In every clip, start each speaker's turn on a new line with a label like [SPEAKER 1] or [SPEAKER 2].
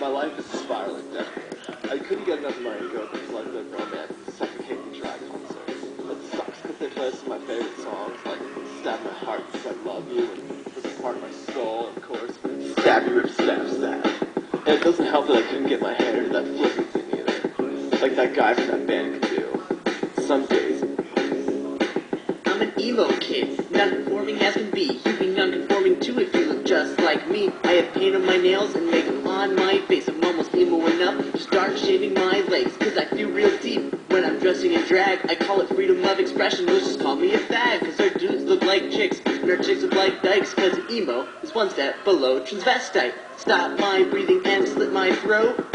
[SPEAKER 1] My life is spiraling down. I couldn't get enough of my girlfriend's like the romance, suffocating drag concerts. It sucks because they play some of my favorite songs, like Stab My Heart, Said Love You, and Rip Apart My Soul, and of course, Stab You, Rip, Stab, Stab. And it doesn't help that I couldn't get my hair to that flippy thing either, like that guy from that band could do. Some days.
[SPEAKER 2] I'm an emo kid, non-conforming as can be. You be non-conforming too if you look just like me. I have paint on my nails and makeup on my face. I'm almost emo enough to start shaving my legs, cause I feel real deep when I'm dressing in drag. I call it freedom of expression, those just call me a fag, cause our dudes look like chicks and our chicks look like dykes, cause emo is one step below transvestite. Stop my breathing and slit my throat.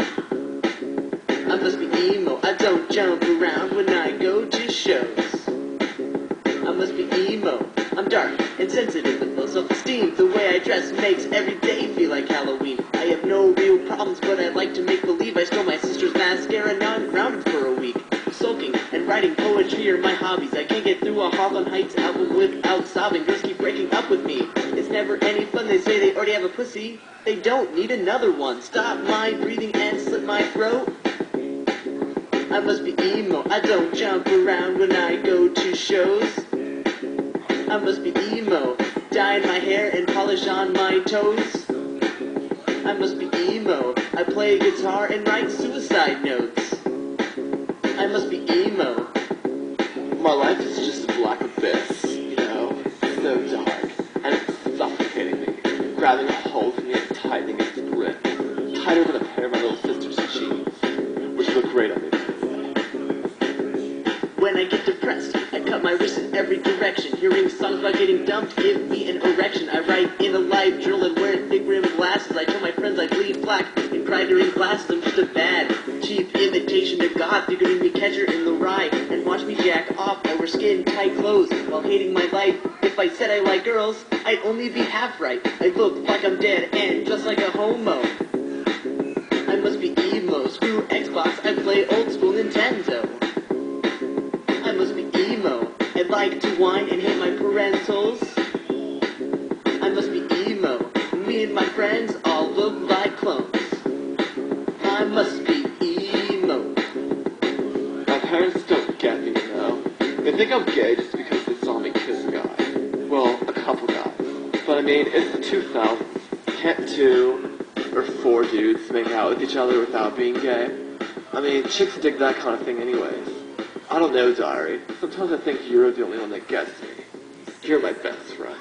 [SPEAKER 2] I must be emo, I don't jump around when I go to shows. I must be emo. I'm dark and sensitive with low self-esteem. The way I dress makes every day feel like Halloween. I have no real problems, but I like to make believe. I stole my sister's mascara, now I'm grounded for a week. Sulking and writing poetry are my hobbies. I can't get through a Harlem Heights album without sobbing. Girls keep breaking up with me. It's never any fun. They say they already have a pussy. They don't need another one. Stop my breathing and slit my throat. I must be emo. I don't jump around when I go to shows. I must be emo, dye my hair and polish on my toes. I must be emo, I play guitar and write suicide notes. I must be emo.
[SPEAKER 1] My life is just a black abyss, you know? It's so dark, and it's suffocating me, grabbing a hold of me and tightening its grip, tighter than a pair of my little sister's jeans, which look great on me.
[SPEAKER 2] When I get depressed, I cut my wrists in every direction. Hearing songs about getting dumped give me an erection. I write in a live journal and wear thick rimmed glasses. I tell my friends I bleed black and cry during classes. I'm just a bad, cheap imitation of God. They're gonna be catcher in the rye and watch me jack off. I wear skin tight clothes while hating my life. If I said I like girls, I'd only be half right. I look like I'm dead and just like a homo. I must be emo. Screw Xbox, I play old school Nintendo. I must be emo. I like to whine and hate my parentals. I must be emo. Me and my friends all look like clones. I must be emo.
[SPEAKER 1] My parents don't get me, you know? They think I'm gay just because they saw me kiss a guy. Well, a couple guys. But I mean, it's the 2000s. Can't 2 or 4 dudes make out with each other without being gay? I mean, chicks dig that kind of thing anyways. I don't know, Diary. Sometimes I think you're the only one that gets me. You're my best friend.